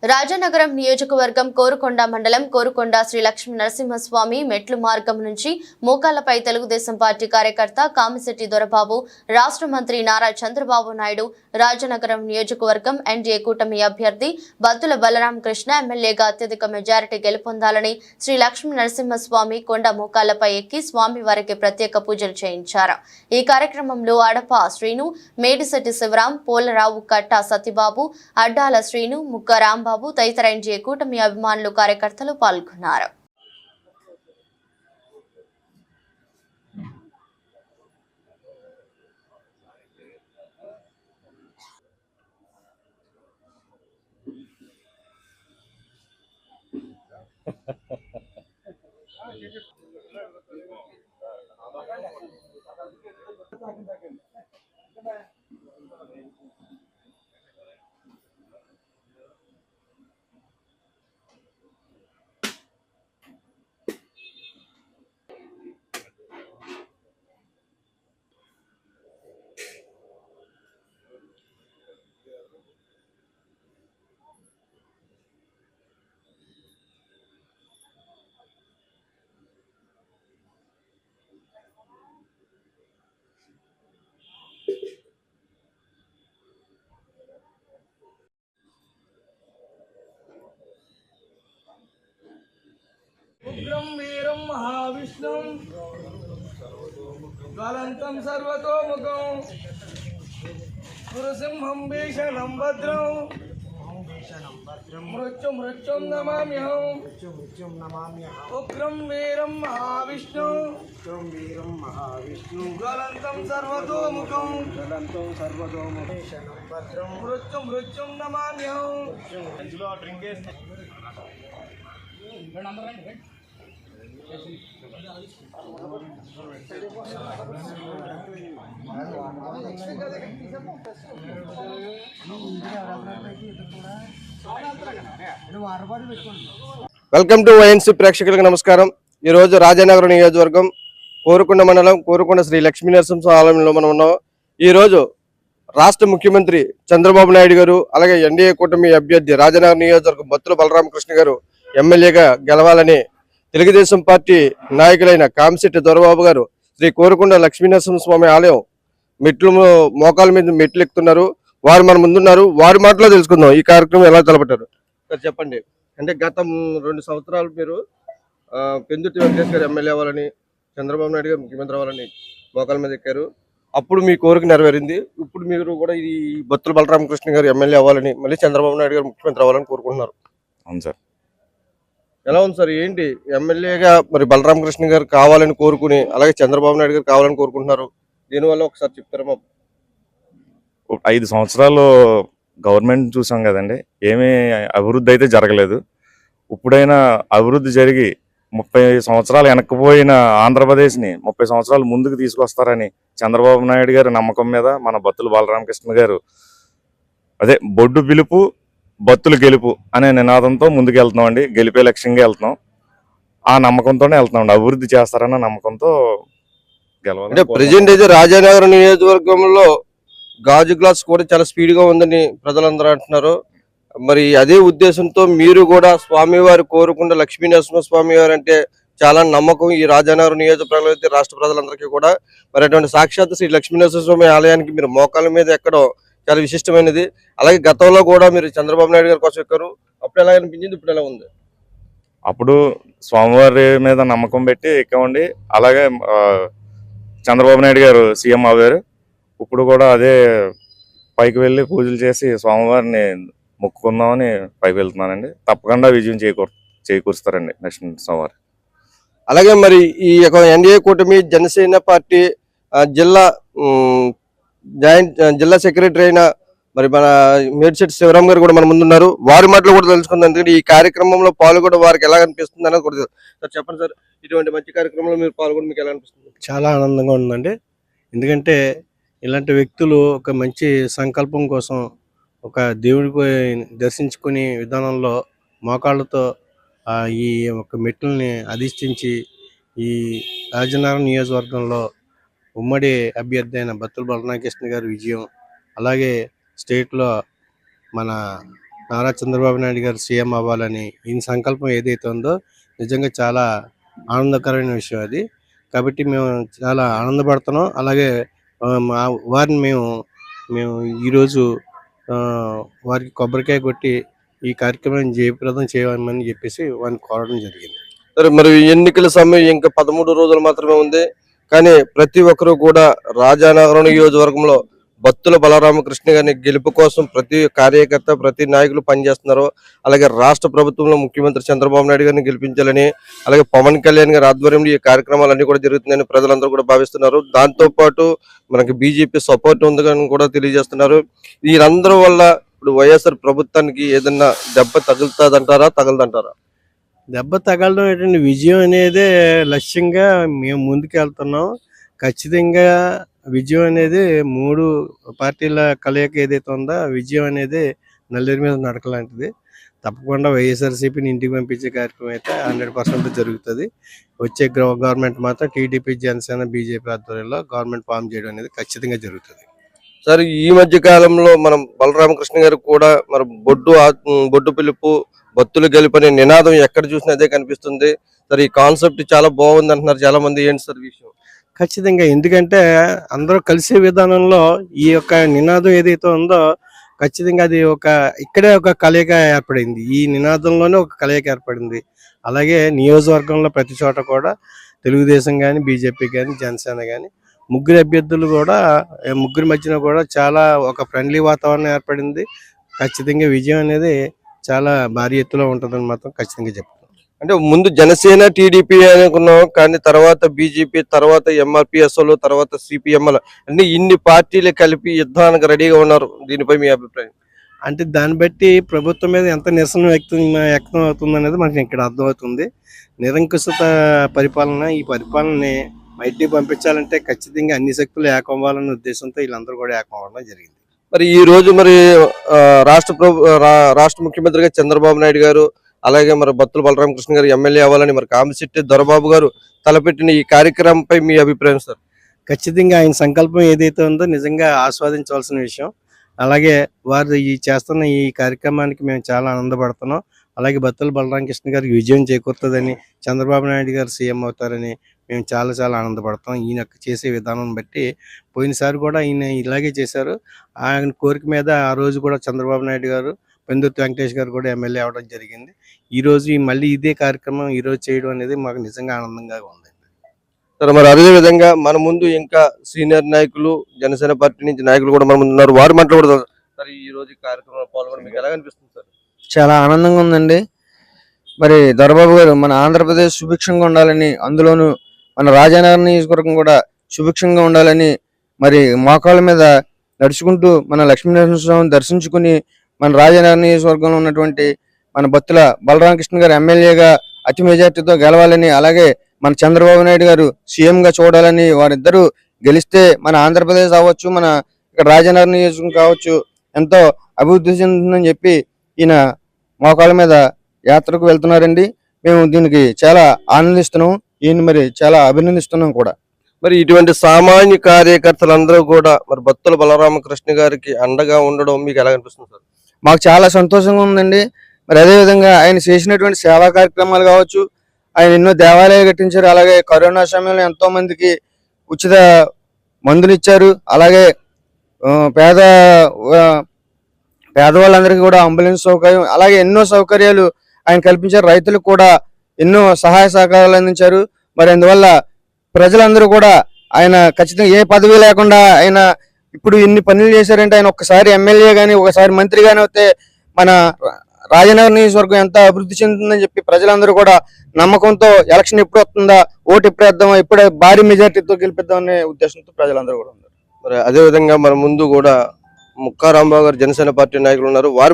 రాజనగరం నియోజకవర్గం కోరుకొండ మండలం కోరుకొండ శ్రీ లక్ష్మీ నరసింహస్వామి మెట్లు మార్గం నుంచి మోకాళ్లపై తెలుగుదేశం పార్టీ కార్యకర్త కామిశెట్టి దొరబాబు, రాష్ట్ర మంత్రి నారా చంద్రబాబు నాయుడు, రాజనగరం నియోజకవర్గం ఎన్డీఏ కూటమి అభ్యర్థి బత్తుల బలరాం కృష్ణ ఎమ్మెల్యేగా అత్యధిక మెజారిటీ గెలుపొందాలని శ్రీ లక్ష్మీ నరసింహస్వామి కొండ మోకాళ్లపై ఎక్కి స్వామివారికి ప్రత్యేక పూజలు చేయించారు. ఈ కార్యక్రమంలో అడప శ్రీను, మేడిశెట్టి శివరాం, పోలరావు, కట్ట సత్యబాబు, అడ్డాల శ్రీను, ముక్క రాంబాబు తదితర ఎన్డీఏ కూటమి అభిమానులు, కార్యకర్తలు పాల్గొన్నారు. उग्रं वीरं महाविष्णुं ज्वलन्तं सर्वतोमुखं नृसिंहं भीषणं भद्रं मृत्युं नमाम्यहं उग्रं वीरं महाविष्णुं ज्वलन्तं सर्वतोमुखं भीषणं भद्रं मृत्युं नमाम्यहं. వెల్కమ్ టు వైఎన్సీ ప్రేక్షకులకు నమస్కారం. ఈ రోజు రాజనగరం నియోజకవర్గం కోరుకొండ మండలం కోరుకొండ శ్రీ లక్ష్మీ నరసింహ ఆలయంలో మనం ఉన్నాం. ఈ రోజు రాష్ట్ర ముఖ్యమంత్రి చంద్రబాబు నాయుడు గారు, అలాగే ఎన్డీఏ కూటమి అభ్యర్థి రాజనగరం నియోజకవర్గం బత్తుల బలరామకృష్ణ గారు ఎమ్మెల్యేగా గెలవాలని తెలుగుదేశం పార్టీ నాయకులైన కామిశెట్టి దొరబాబు గారు శ్రీ కోరుకొండ లక్ష్మీ నరసింహస్వామి ఆలయం మోకాల మీద మెట్లు ఎక్కుతున్నారు. వారు మన ముందున్నారు. వారి మాటలో తెలుసుకుందాం ఈ కార్యక్రమం ఎలా తలపెట్టారు. సార్ చెప్పండి. అంటే గత 2 సంవత్సరాలు మీరు పెందుర్తి వెంకటేష్ గారు ఎమ్మెల్యే అవ్వాలని, చంద్రబాబు నాయుడు గారు ముఖ్యమంత్రి అవ్వాలని మోకాల మీద ఎక్కారు. అప్పుడు మీ కోరిక నెరవేరింది. ఇప్పుడు మీరు కూడా ఈ బత్తుల బలరామకృష్ణ గారు ఎమ్మెల్యే అవ్వాలని, మళ్ళీ చంద్రబాబు నాయుడు గారు ముఖ్యమంత్రి అవ్వాలని కోరుకుంటున్నారు. అవును సార్. ఎలా ఉంది సార్? ఏంటి ఎమ్మెల్యేగా మరి బలరామకృష్ణ గారు కావాలని కోరుకుని, అలాగే చంద్రబాబు నాయుడు గారు కావాలని కోరుకుంటున్నారు. దీనివల్ల ఒకసారి చెప్తారా? 5 సంవత్సరాలు గవర్నమెంట్ చూసాం కదండి, ఏమీ అభివృద్ధి అయితే జరగలేదు. ఇప్పుడైనా అభివృద్ధి జరిగి 30 సంవత్సరాలు వెనక్కిపోయిన ఆంధ్రప్రదేశ్ని 30 సంవత్సరాలు ముందుకు తీసుకొస్తారని చంద్రబాబు నాయుడు గారి నమ్మకం మీద మన బత్తుల బలరామకృష్ణ గారు అదే బొడ్డు పిలుపు బత్తులు గెలుపు అనే నినాదంతో ముందుకు వెళ్తున్నాం అండి. గెలిపే లక్ష్యంగా వెళ్తున్నాం. ఆ నమ్మకంతోనే వెళ్తున్నాం. అభివృద్ధి చేస్తారన్న నమ్మకంతో గెలవాలి. అంటే ప్రజెంట్ అయితే రాజనగరం నియోజకవర్గంలో గాజు గ్లాస్ కూడా చాలా స్పీడ్ గా ఉందని ప్రజలందరూ అంటున్నారు. మరి అదే ఉద్దేశంతో మీరు కూడా స్వామివారి కోరుకొండ లక్ష్మీ నరసింహస్వామి వారు అంటే చాలా నమ్మకం ఈ రాజనగరం నియోజకవర్గంలో అయితే రాష్ట్ర ప్రజలందరికీ కూడా. మరి అటువంటి సాక్షాత్ శ్రీ లక్ష్మీ నరసింహస్వామి ఆలయానికి మీరు మోకాల మీద ఎక్కడం చాలా విశిష్టమైనది. అలాగే గతంలో కూడా మీరు చంద్రబాబు నాయుడు గారి కోసం ఎక్కారు. అప్పుడు ఎలా అనిపించింది, ఇప్పుడు ఎలా ఉంది? అప్పుడు స్వామివారి మీద నమ్మకం పెట్టి ఎక్కామండి. అలాగే చంద్రబాబు నాయుడు గారు సీఎం అవ్వారు. ఇప్పుడు కూడా అదే పైకి వెళ్ళి పూజలు చేసి స్వామివారిని మొక్కుకుందామని పైకి వెళ్తున్నానండి. తప్పకుండా విజయం చేకూరుస్తారండి నెక్స్ట్ సోమవారం. అలాగే మరి ఈ యొక్క ఎన్డీఏ కూటమి జనసేన పార్టీ జిల్లా సెక్రటరీ అయిన మరి మన మేడిశెట్టి శివరాం గారు కూడా మన ముందున్నారు. వారి మాటలు కూడా తెలుసుకుందాం. ఎందుకంటే ఈ కార్యక్రమంలో పాల్గొనడం వారికి ఎలా అనిపిస్తుంది అనేది కూడా సార్ చెప్పండి సార్. ఇటువంటి మంచి కార్యక్రమంలో మీరు పాల్గొనడం మీకు ఎలా అనిపిస్తుంది? చాలా ఆనందంగా ఉందండి. ఎందుకంటే ఇలాంటి వ్యక్తులు ఒక మంచి సంకల్పం కోసం ఒక దేవుడికి దర్శించుకునే విధానంలో మోకాళ్ళతో ఈ ఒక మెట్లని అధిష్ఠించి ఈ రాజనగరం నియోజకవర్గంలో ఉమ్మడి అభ్యర్థి అయిన బత్తుల బలరామకృష్ణ గారి విజయం, అలాగే స్టేట్లో మన నారా చంద్రబాబు నాయుడు గారు సీఎం అవ్వాలని ఈయన సంకల్పం ఏదైతే ఉందో నిజంగా చాలా ఆనందకరమైన విషయం అది. కాబట్టి మేము చాలా ఆనందపడుతున్నాం. అలాగే వారిని మేము ఈరోజు వారికి కొబ్బరికాయ కొట్టి ఈ కార్యక్రమాన్ని జయప్రదం చేయమని చెప్పేసి వారిని కోరడం జరిగింది. సరే, మరి ఎన్నికల సమయం ఇంకా 13 రోజులు మాత్రమే ఉంది. కానీ ప్రతి ఒక్కరూ కూడా రాజానగరం నియోజకవర్గంలో బత్తుల బలరామకృష్ణ గారిని గెలుపు కోసం ప్రతి కార్యకర్త, ప్రతి నాయకులు పనిచేస్తున్నారు. అలాగే రాష్ట్ర ప్రభుత్వంలో ముఖ్యమంత్రి చంద్రబాబు నాయుడు గారిని గెలిపించాలని, అలాగే పవన్ కళ్యాణ్ గారి ఆధ్వర్యంలో ఈ కార్యక్రమాలన్నీ కూడా జరుగుతున్నాయని ప్రజలందరూ కూడా భావిస్తున్నారు. దాంతో పాటు మనకి బీజేపీ సపోర్ట్ ఉందని కూడా తెలియజేస్తున్నారు. వీరందరూ వల్ల ఇప్పుడు వైఎస్ఆర్ ప్రభుత్వానికి ఏదన్నా దెబ్బ తగులుతుందంటారా, తగలదంటారా? దెబ్బ తగలడం ఏంటంటే విజయం అనేదే లక్ష్యంగా మేము ముందుకు వెళ్తున్నాం. ఖచ్చితంగా విజయం అనేది 3 పార్టీల కలయిక ఏదైతే ఉందో విజయం అనేది నల్లేరు మీద నడక లాంటిది. తప్పకుండా వైఎస్ఆర్సీపీని ఇంటికి పంపించే కార్యక్రమం అయితే 100% జరుగుతుంది. వచ్చే గవర్నమెంట్ మాత్రం టీడీపీ, జనసేన, బీజేపీ ఆధ్వర్యంలో గవర్నమెంట్ ఫామ్ చేయడం అనేది ఖచ్చితంగా జరుగుతుంది. సరే, ఈ మధ్య కాలంలో మనం బలరామకృష్ణ గారు కూడా మరి బొడ్డు పిలుపు బత్తులు గెలుపనే నినాదం ఎక్కడ చూసినా అదే కనిపిస్తుంది. సరే, ఈ కాన్సెప్ట్ చాలా బాగుంది అంటున్నారు చాలా మంది. ఏంటి సార్ విషయం? ఖచ్చితంగా, ఎందుకంటే అందరూ కలిసే విధానంలో ఈ యొక్క నినాదం ఏదైతే ఉందో ఖచ్చితంగా అది ఇక్కడే ఒక కలయిక ఏర్పడింది. ఈ నినాదంలోనే ఒక కలయిక ఏర్పడింది. అలాగే నియోజకవర్గంలో ప్రతి చోట కూడా తెలుగుదేశం కానీ, బీజేపీ కానీ, జనసేన కానీ ముగ్గురు అభ్యర్థులు కూడా ముగ్గురి మధ్యన కూడా చాలా ఒక ఫ్రెండ్లీ వాతావరణం ఏర్పడింది. ఖచ్చితంగా విజయం అనేది చాలా భారీ ఎత్తులో ఉంటుందని మాత్రం ఖచ్చితంగా చెప్తున్నాం. అంటే ముందు జనసేన, టీడీపీ అనుకున్నాం, కానీ తర్వాత బీజేపీ, తర్వాత ఎంఆర్పిఎస్లు, తర్వాత సిపిఎంఎల్ అన్ని ఇన్ని పార్టీలు కలిపి యుద్ధానికి రెడీగా ఉన్నారు. దీనిపై మీ అభిప్రాయం? అంటే దాన్ని బట్టి ప్రభుత్వం మీద ఎంత నిరసన వ్యక్తం అవుతుంది అనేది మనకి ఇక్కడ అర్థమవుతుంది. నిరంకుశత పరిపాలన, ఈ పరిపాలనని బయటికి పంపించాలంటే ఖచ్చితంగా అన్ని శక్తులు ఏకమవ్వాలనే ఉద్దేశంతో వీళ్ళందరూ కూడా ఏకమవ్వడం జరిగింది. మరి ఈ రోజు మరి రాష్ట్ర ముఖ్యమంత్రిగా చంద్రబాబు నాయుడు గారు, అలాగే మరి బత్తుల బలరామకృష్ణ గారు ఎమ్మెల్యే అవ్వాలని మరి కామిశెట్టి దొరబాబు గారు తలపెట్టిన ఈ కార్యక్రమంపై మీ అభిప్రాయం సార్? ఖచ్చితంగా ఆయన సంకల్పం ఏదైతే ఉందో నిజంగా ఆస్వాదించవలసిన విషయం. అలాగే వారు చేస్తున్న ఈ కార్యక్రమానికి మేము చాలా ఆనందపడుతున్నాం. అలాగే బత్తుల బలరామకృష్ణ గారికి విజయం చేకూరుతుందని, చంద్రబాబు నాయుడు గారు సీఎం అవుతారని మేము చాలా చాలా ఆనందపడతాం. ఈయన చేసే విధానం బట్టి పోయినసారి కూడా ఈయన ఇలాగే చేశారు. ఆయన కోరిక మీద ఆ రోజు కూడా చంద్రబాబు నాయుడు గారు, పెందుర్తి వెంకటేష్ గారు కూడా ఎమ్మెల్యే అవ్వడం జరిగింది. ఈరోజు మళ్ళీ ఇదే కార్యక్రమం ఈరోజు చేయడం అనేది మాకు నిజంగా ఆనందంగా ఉంది. సరే, మరి అదే విధంగా మన ముందు ఇంకా సీనియర్ నాయకులు, జనసేన పార్టీ నుంచి నాయకులు కూడా మన ముందు ఉన్నారు. వారు మాట్లాడతారు. సరే, ఈ రోజు కార్యక్రమంలో పాల్గొనడం మీకు ఎలా అనిపిస్తుంది సార్? చాలా ఆనందంగా ఉందండి. మరి దొరబాబు గారు మన ఆంధ్రప్రదేశ్ సుభిక్షంగా ఉండాలని, అందులోనూ మన రాజానగరం నియోజకవర్గం కూడా సుభిక్షంగా ఉండాలని మరి మోకాళ్ళ మీద నడుచుకుంటూ మన లక్ష్మీనరసింహస్వామిని దర్శించుకుని మన రాజానగరం నియోజకవర్గంలో ఉన్నటువంటి మన బత్తుల బలరామకృష్ణ గారు ఎమ్మెల్యేగా అతి మెజార్టీతో గెలవాలని, అలాగే మన చంద్రబాబు నాయుడు గారు సీఎం గా చూడాలని, వారిద్దరూ గెలిస్తే మన ఆంధ్రప్రదేశ్ అవ్వచ్చు, మన ఇక్కడ రాజానగరం నియోజకవర్గం కావచ్చు ఎంతో అభివృద్ధి చెందుతుందని చెప్పి ఈయన మోకాళ్ళ మీద యాత్రకు వెళ్తున్నారండి. మేము దీనికి చాలా ఆనందిస్తున్నాం. ఈయన మరి చాలా అభినందిస్తున్నాం కూడా. మరి ఇటువంటి సామాన్య కార్యకర్తలందరూ కూడా మరి బత్తుల బలరామకృష్ణ గారికి అండగా ఉండడం మీకు ఎలా అనిపిస్తుంది సార్? మాకు చాలా సంతోషంగా ఉందండి. మరి అదేవిధంగా ఆయన చేసినటువంటి సేవా కార్యక్రమాలు కావచ్చు, ఆయన ఎన్నో దేవాలయాలు కట్టించారు. అలాగే కరోనా సమయంలో ఎంతో మందికి ఉచిత మందులు ఇచ్చారు. అలాగే పేదవాళ్ళందరికీ కూడా అంబులెన్స్ సౌకర్యం, అలాగే ఎన్నో సౌకర్యాలు ఆయన కల్పించారు. రైతులకు కూడా ఎన్నో సహాయ సహకారాలు అందించారు. మరి అందువల్ల ప్రజలందరూ కూడా ఆయన ఖచ్చితంగా ఏ పదవి లేకుండా ఆయన ఇప్పుడు ఇన్ని పనులు చేశారంటే, ఆయన ఒక్కసారి ఎమ్మెల్యే గాని, ఒకసారి మంత్రి గాని అయితే మన రాజనగర్ నియోజకవర్గం ఎంత అభివృద్ధి చెందుతుందని చెప్పి ప్రజలందరూ కూడా నమ్మకంతో ఎలక్షన్ ఎప్పుడు వస్తుందా, ఓటు ఎప్పుడు వేద్దామా, ఇప్పుడే భారీ మెజార్టీతో గెలిపిద్దాం అనే ఉద్దేశంతో ప్రజలందరూ కూడా ఉన్నారు. మరి అదే విధంగా మన ముందు కూడా ముక్కా రాంబాబు గారు జనసేన పార్టీ నాయకులు ఉన్నారు. వారు